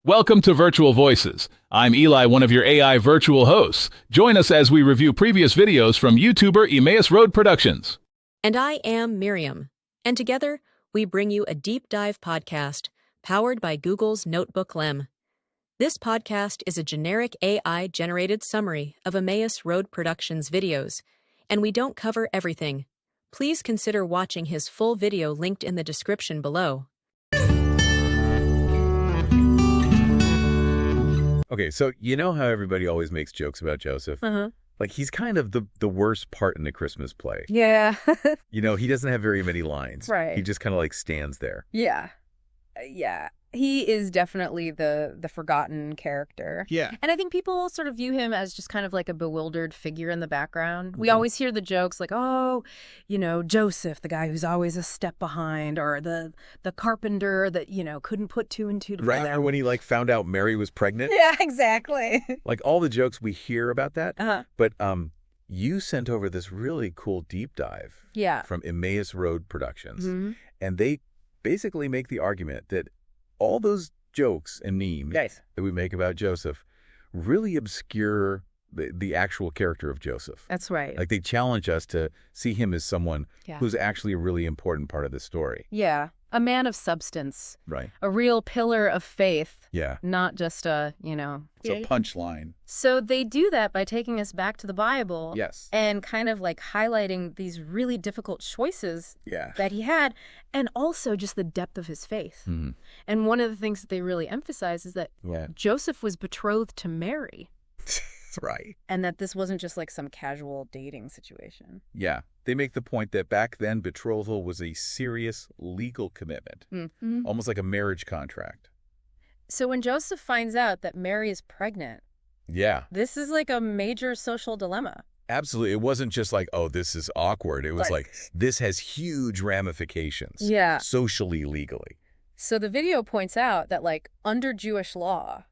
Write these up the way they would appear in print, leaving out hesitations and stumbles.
Welcome to Virtual Voices. I'm Eli, one of your AI virtual hosts. Join us as we review previous videos from YouTuber Emmaus Road Productions. And I am Miriam. And together, we bring you a deep dive podcast powered by Google's NotebookLM. This podcast is a generic AI-generated summary of Emmaus Road Productions videos, and we don't cover everything. Please consider watching his full video linked in the description below. Okay, so you know how everybody always makes jokes about Joseph? Like, he's kind of the worst part in the Christmas play. Yeah. You know, he doesn't have very many lines. Right. He just kind of, like, stands there. Yeah. Yeah. He is definitely the forgotten character. Yeah. And I think people sort of view him as just kind of like a bewildered figure in the background. We always hear the jokes like, oh, you know, Joseph, the guy who's always a step behind, or the carpenter that, you know, couldn't put two and two together. Right, or when he, like, found out Mary was pregnant. Yeah, exactly. Like, all the jokes we hear about that. Uh-huh. But you sent over this really cool deep dive from Emmaus Road Productions. Mm-hmm. And they basically make the argument that all those jokes and memes that we make about Joseph really obscure the actual character of Joseph. That's right. Like, they challenge us to see him as someone Yeah. who's actually a really important part of the story. Yeah. A man of substance. Right. A real pillar of faith. Yeah. Not just a, you know. It's a punchline. So they do that by taking us back to the Bible. Yes. And kind of like highlighting these really difficult choices Yeah. that he had, and also just the depth of his faith. Mm-hmm. And one of the things that they really emphasize is that Joseph was betrothed to Mary. That's right. And that this wasn't just like some casual dating situation. Yeah. They make the point that back then, betrothal was a serious legal commitment, Mm-hmm. almost like a marriage contract. So when Joseph finds out that Mary is pregnant, this is like a major social dilemma. Absolutely. It wasn't just like, oh, this is awkward. It was like, this has huge ramifications. Yeah. Socially, legally. So the video points out that, like, under Jewish law,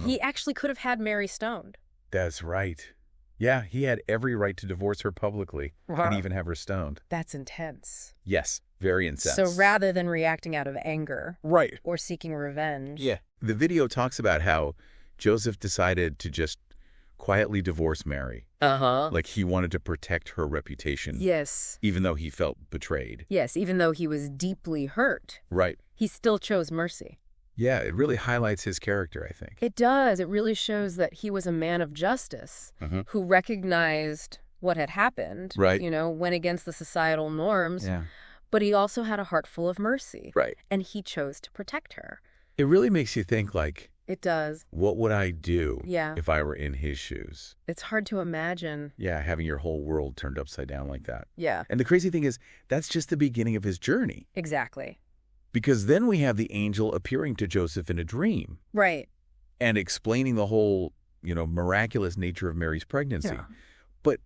he actually could have had Mary stoned. That's right. Yeah, he had every right to divorce her publicly and even have her stoned. That's intense. Yes, very intense. So rather than reacting out of anger or seeking revenge. Yeah. The video talks about how Joseph decided to just quietly divorce Mary. Like, he wanted to protect her reputation. Yes. Even though he felt betrayed. Yes, even though he was deeply hurt. Right. He still chose mercy. Yeah, it really highlights his character, I think. It does. It really shows that he was a man of justice who recognized what had happened. Right. You know, went against the societal norms. Yeah. But he also had a heart full of mercy. Right. And he chose to protect her. It really makes you think, like, it does. What would I do Yeah. if I were in his shoes? It's hard to imagine. Yeah, having your whole world turned upside down like that. Yeah. And the crazy thing is, that's just the beginning of his journey. Exactly. Because then we have the angel appearing to Joseph in a dream. Right. And explaining the whole, you know, miraculous nature of Mary's pregnancy. Yeah. But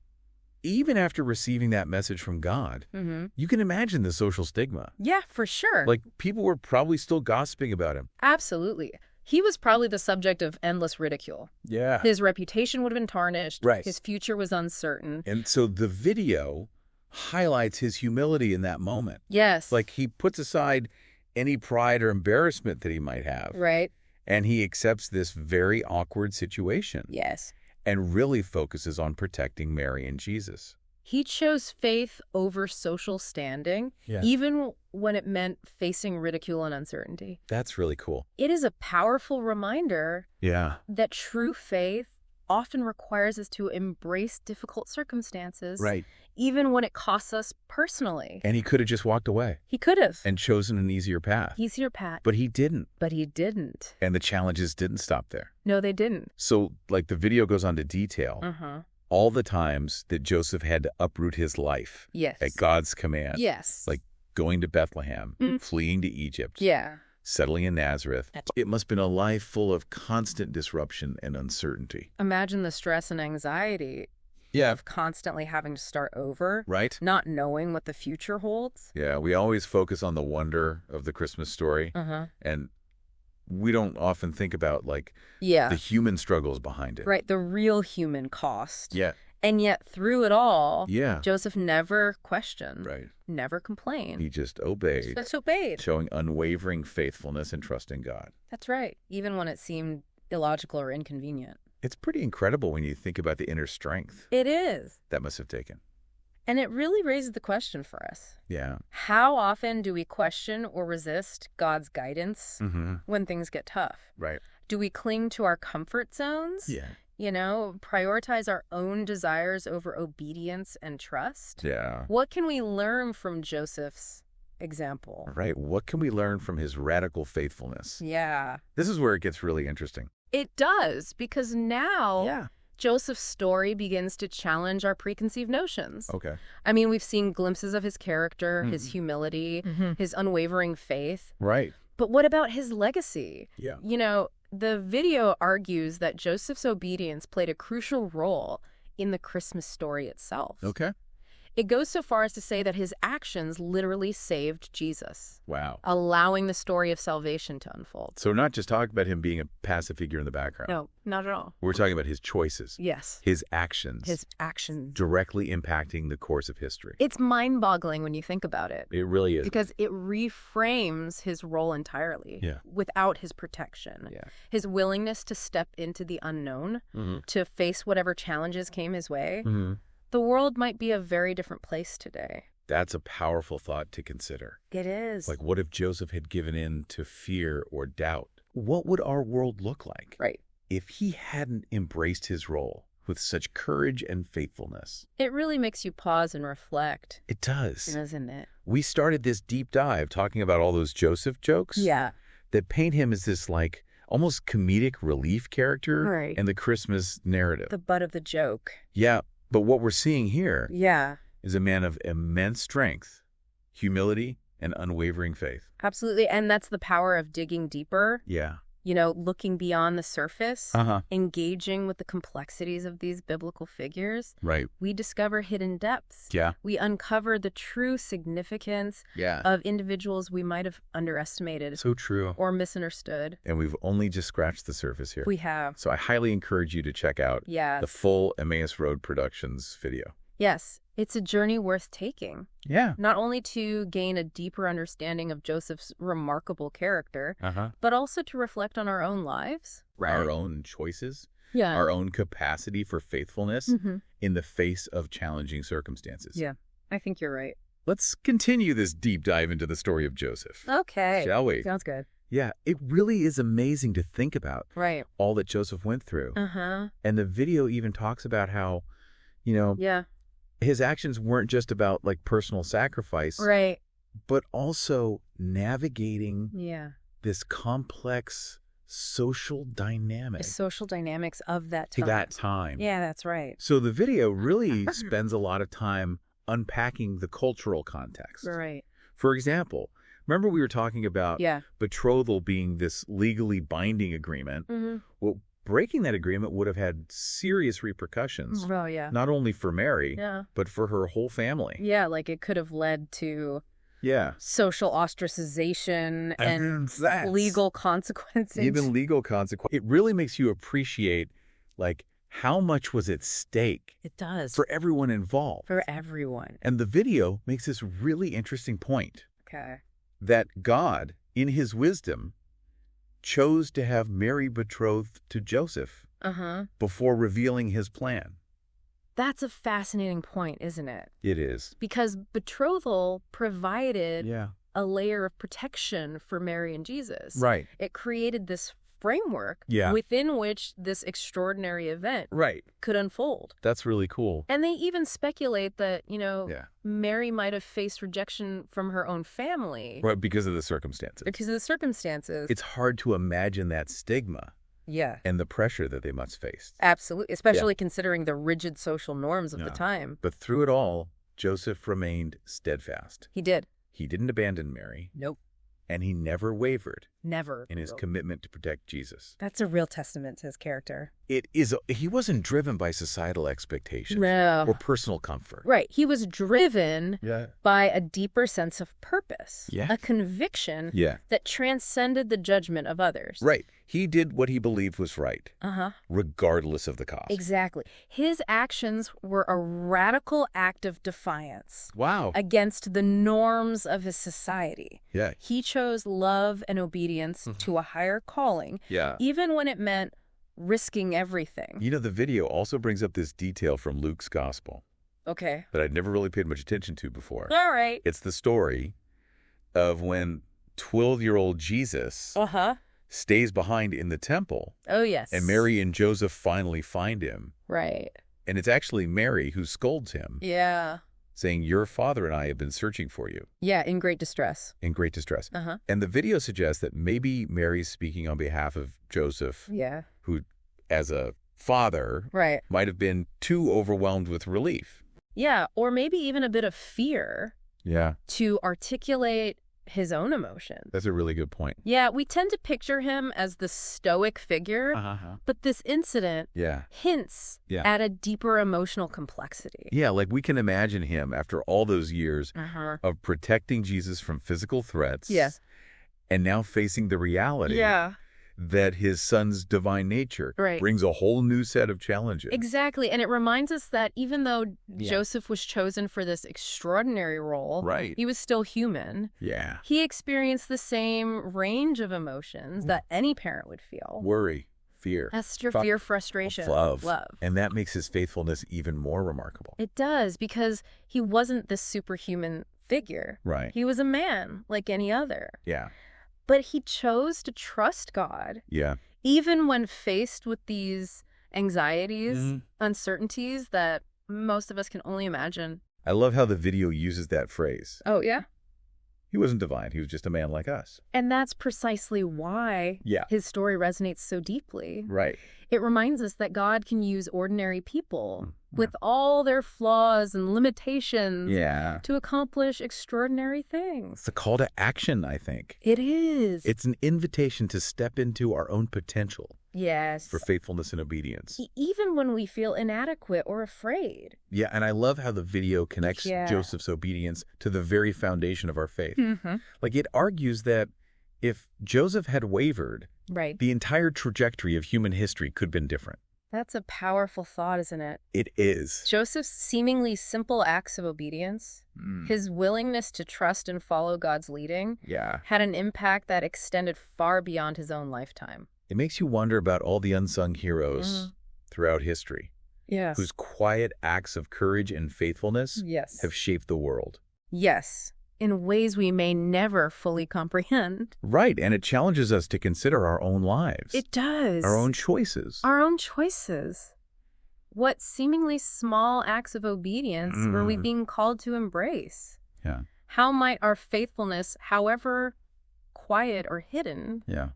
even after receiving that message from God, you can imagine the social stigma. Yeah, for sure. Like, people were probably still gossiping about him. Absolutely. He was probably the subject of endless ridicule. Yeah. His reputation would have been tarnished. Right. His future was uncertain. And so the video highlights his humility in that moment. Yes. Like, he puts aside any pride or embarrassment that he might have. Right. And he accepts this very awkward situation. Yes. And really focuses on protecting Mary and Jesus. He chose faith over social standing, even when it meant facing ridicule and uncertainty. That's really cool. It is a powerful reminder that true faith often requires us to embrace difficult circumstances, Right. even when it costs us personally. And he could have just walked away. He could have. And chosen an easier path. Easier path. But he didn't. But he didn't. And the challenges didn't stop there. No, they didn't. So, like, the video goes on to detail all the times that Joseph had to uproot his life at God's command. Yes. Like going to Bethlehem, fleeing to Egypt, settling in Nazareth. It must have been a life full of constant disruption and uncertainty. Imagine the stress and anxiety of constantly having to start over. Right? Not knowing what the future holds. Yeah, we always focus on the wonder of the Christmas story. And we don't often think about, like, the human struggles behind it. Right, the real human cost. Yeah. And yet through it all, Yeah. Joseph never questioned, Right. never complained. He just obeyed, Just obeyed. showing unwavering faithfulness and trust in God. That's right. Even when it seemed illogical or inconvenient. It's pretty incredible when you think about the inner strength It is. that must have taken. And it really raises the question for us. Yeah. How often do we question or resist God's guidance Mm-hmm. when things get tough? Right. Do we cling to our comfort zones? Yeah. You know, prioritize our own desires over obedience and trust? Yeah. What can we learn from Joseph's example? Right. What can we learn from his radical faithfulness? Yeah. This is where it gets really interesting. It does, because now Joseph's story begins to challenge our preconceived notions. Okay. I mean, we've seen glimpses of his character, Mhm. his humility, his unwavering faith. Right. But what about his legacy? Yeah. You know, the video argues that Joseph's obedience played a crucial role in the Christmas story itself. Okay. It goes so far as to say that his actions literally saved Jesus, Wow. allowing the story of salvation to unfold. So we're not just talking about him being a passive figure in the background. No, not at all. We're talking about his choices, Yes. his actions, His actions. directly impacting the course of history. It's mind-boggling when you think about it. It really is. Because it reframes his role entirely. Yeah. Without his protection. Yeah. His willingness to step into the unknown, to face whatever challenges came his way. Mm-hmm. The world might be a very different place today. That's a powerful thought to consider. It is. Like, what if Joseph had given in to fear or doubt? What would our world look like? Right. If he hadn't embraced his role with such courage and faithfulness? It really makes you pause and reflect, It does. doesn't it? We started this deep dive talking about all those Joseph jokes Yeah. that paint him as this, like, almost comedic relief character Right. in the Christmas narrative. The butt of the joke. Yeah, but what we're seeing here Yeah. is a man of immense strength, humility, and unwavering faith. Absolutely. And that's the power of digging deeper, Yeah. you know, looking beyond the surface, Uh-huh. engaging with the complexities of these biblical figures. Right. We discover hidden depths. Yeah. We uncover the true significance Yeah. of individuals we might have underestimated So true. or misunderstood. And we've only just scratched the surface here. We have. So I highly encourage you to check out Yes. the full Emmaus Road Productions video. Yes. It's a journey worth taking, Yeah. not only to gain a deeper understanding of Joseph's remarkable character, Uh-huh. but also to reflect on our own lives. Our own choices, Yeah. our own capacity for faithfulness Mhm. in the face of challenging circumstances. Yeah, I think you're right. Let's continue this deep dive into the story of Joseph. Okay. Shall we? Sounds good. Yeah, it really is amazing to think about Right. all that Joseph went through. Uh-huh. And the video even talks about how, you know, Yeah. his actions weren't just about like personal sacrifice, Right. but also navigating Yeah. this complex social dynamic The social dynamics of that to time. that time. Yeah, that's right. So the video really spends a lot of time unpacking the cultural context. Right. For example, remember we were talking about Yeah. betrothal being this legally binding agreement? Mm-hmm. Well, breaking that agreement would have had serious repercussions, Oh, yeah. not only for Mary, Yeah. but for her whole family. Yeah, like it could have led to Yeah. social ostracization and that's- legal consequences. Even legal consequences. It really makes you appreciate, like, how much was at stake It does. for everyone involved. For everyone. And the video makes this really interesting point Okay. that God, in his wisdom, chose to have Mary betrothed to Joseph Uh-huh. before revealing his plan. That's a fascinating point, isn't it? It is. Because betrothal provided Yeah. a layer of protection for Mary and Jesus. Right. It created this framework Yeah. within which this extraordinary event Right. could unfold. That's really cool. And they even speculate that, you know, Yeah. Mary might have faced rejection from her own family Right, because of the circumstances. because of the circumstances. It's hard to imagine that stigma Yeah, and the pressure that they must face. absolutely. Especially considering the rigid social norms of the Yeah. time. But through it all, Joseph remained steadfast. He did. He didn't abandon Mary, Nope. and he never wavered Never. in his commitment to protect Jesus. That's a real testament to his character. He wasn't driven by societal expectations No. or personal comfort. Right. He was driven by a deeper sense of purpose, Yeah. a conviction Yeah. that transcended the judgment of others. Right. He did what he believed was right, Uh-huh. regardless of the cost. Exactly. His actions were a radical act of defiance Wow. against the norms of his society. Yeah. He chose love and obedience to a higher calling, Yeah. even when it meant risking everything. You know, the video also brings up this detail from Luke's gospel Okay. that I'd never really paid much attention to before. All right. It's the story of when 12-year-old Jesus Uh-huh. stays behind in the temple, Oh, yes. and Mary and Joseph finally find him. Right. And it's actually Mary who scolds him, Yeah. saying, "Your father and I have been searching for you," Yeah, in great distress. in great distress. Uh-huh. And the video suggests that maybe Mary's speaking on behalf of Joseph, Yeah. who, as a father, Right. might have been too overwhelmed with relief. Yeah, or maybe even a bit of fear Yeah, to articulate his own emotions. that's a really good point. Yeah, we tend to picture him as the stoic figure, but this incident Yeah. hints Yeah. at a deeper emotional complexity. Yeah, like we can imagine him after all those years Uh-huh. of protecting Jesus from physical threats. Yes. And now facing the reality Yeah. that his son's divine nature Right. brings a whole new set of challenges. Exactly, and it reminds us that even though Joseph was chosen for this extraordinary role, Right. he was still human. Yeah. He experienced the same range of emotions that any parent would feel. Worry, fear, Esther, fear, frustration, love. love. And that makes his faithfulness even more remarkable. It does, because he wasn't this superhuman figure. Right. He was a man like any other. Yeah. But he chose to trust God, Yeah. even when faced with these anxieties, Mhm. uncertainties that most of us can only imagine. I love how the video uses that phrase. Oh, yeah? He wasn't divine. He was just a man like us. And that's precisely why Yeah. his story resonates so deeply. Right. It reminds us that God can use ordinary people with all their flaws and limitations Yeah. to accomplish extraordinary things. It's a call to action, I think. It is. It's an invitation to step into our own potential Yes. for faithfulness and obedience. Even when we feel inadequate or afraid. Yeah, and I love how the video connects Yeah. Joseph's obedience to the very foundation of our faith. Mm-hmm. Like, it argues that if Joseph had wavered, Right. the entire trajectory of human history could have been different. That's a powerful thought, isn't it? It is. Joseph's seemingly simple acts of obedience, his willingness to trust and follow God's leading, Yeah. had an impact that extended far beyond his own lifetime. It makes you wonder about all the unsung heroes throughout history, Yes. whose quiet acts of courage and faithfulness Yes. have shaped the world. Yes. In ways we may never fully comprehend. Right, and it challenges us to consider our own lives. It does. Our own choices. Our own choices. What seemingly small acts of obedience were we being called to embrace? Yeah. How might our faithfulness, however quiet or hidden, Yeah.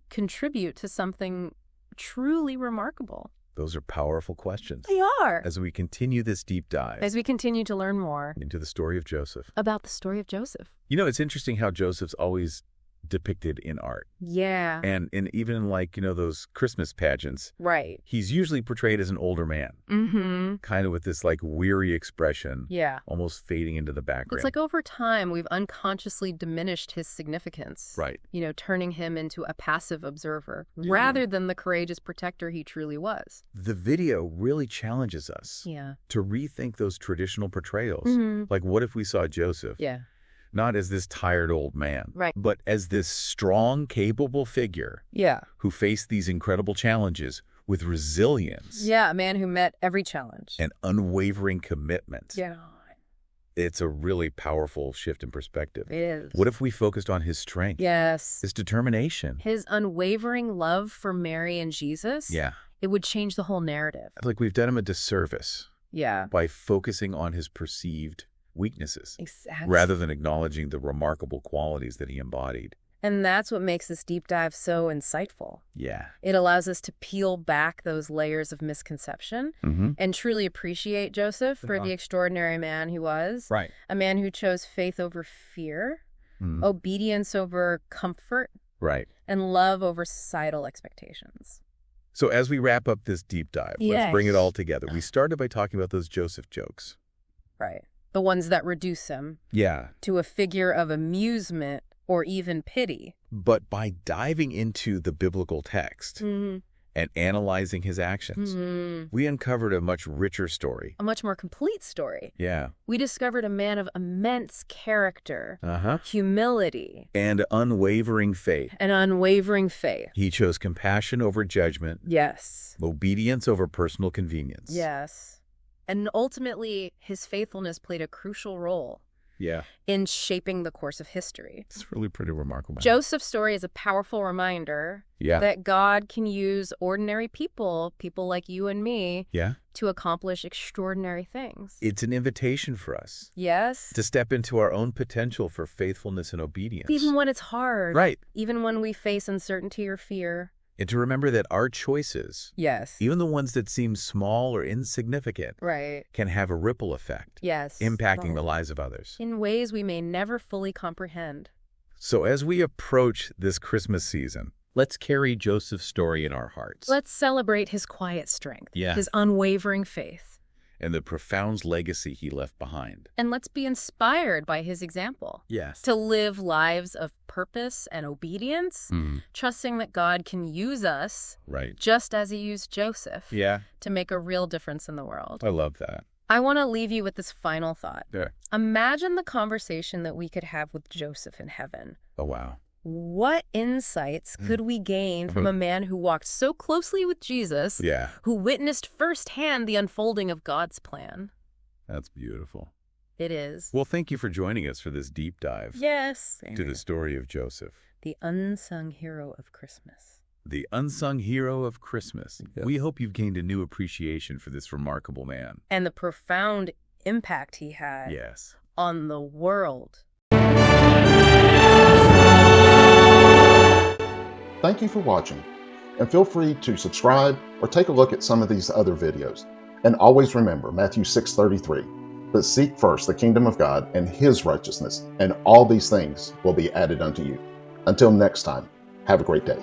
contribute to something truly remarkable? Those are powerful questions. They are. As we continue this deep dive As we continue to learn more into the story of Joseph. about the story of Joseph. You know, it's interesting how Joseph's always depicted in art. Yeah. And even in, like, you know, those Christmas pageants, Right. he's usually portrayed as an older man, Mm-hmm. kind of with this, like, weary expression, Yeah. almost fading into the background. It's like over time, we've unconsciously diminished his significance. Right. You know, turning him into a passive observer rather than the courageous protector he truly was. The video really challenges us Yeah. to rethink those traditional portrayals. Mhm. Like, what if we saw Joseph Yeah. not as this tired old man, Right. but as this strong, capable figure Yeah. who faced these incredible challenges with resilience Yeah, a man who met every challenge. and unwavering commitment. Yeah. It's a really powerful shift in perspective. It is. What if we focused on his strength, Yes. his determination? His unwavering love for Mary and Jesus. Yeah. It would change the whole narrative. Like, we've done him a disservice Yeah. by focusing on his perceived weaknesses Exactly. rather than acknowledging the remarkable qualities that he embodied. And that's what makes this deep dive so insightful. Yeah. It allows us to peel back those layers of misconception Mm-hmm. and truly appreciate Joseph for the extraordinary man he was. Right. A man who chose faith over fear, obedience over comfort, Right. and love over societal expectations. So as we wrap up this deep dive, let's bring it all together. We started by talking about those Joseph jokes. Right. The ones that reduce him to a figure of amusement or even pity. But by diving into the biblical text and analyzing his actions, we uncovered a much richer story. A much more complete story. Yeah. We discovered a man of immense character, humility, And unwavering faith. and unwavering faith. He chose compassion over judgment, Yes. obedience over personal convenience. Yes. And ultimately, his faithfulness played a crucial role Yeah. in shaping the course of history. It's really pretty remarkable. Joseph's story is a powerful reminder that God can use ordinary people like you and me, to accomplish extraordinary things. It's an invitation for us. Yes. To step into our own potential for faithfulness and obedience. Even when it's hard. Right. Even when we face uncertainty or fear. And to remember that our choices, even the ones that seem small or insignificant, can have a ripple effect, impacting the lives of others. In ways we may never fully comprehend. So as we approach this Christmas season, let's carry Joseph's story in our hearts. Let's celebrate his quiet strength, his unwavering faith, and the profound legacy he left behind. and let's be inspired by his example. Yes. To live lives of purpose and obedience, trusting that God can use us, just as he used Joseph, to make a real difference in the world. I love that. I want to leave you with this final thought. Yeah. Imagine the conversation that we could have with Joseph in heaven. Oh, wow. What insights could we gain from a man who walked so closely with Jesus, who witnessed firsthand the unfolding of God's plan? That's beautiful. It is. Well, thank you for joining us for this deep dive to the story of Joseph. The unsung hero of Christmas. The unsung hero of Christmas. We hope you've gained a new appreciation for this remarkable man. And the profound impact he had on the world. Thank you for watching, and feel free to subscribe or take a look at some of these other videos. And always remember Matthew 6:33, but seek first the kingdom of God and his righteousness, and all these things will be added unto you. Until next time, have a great day.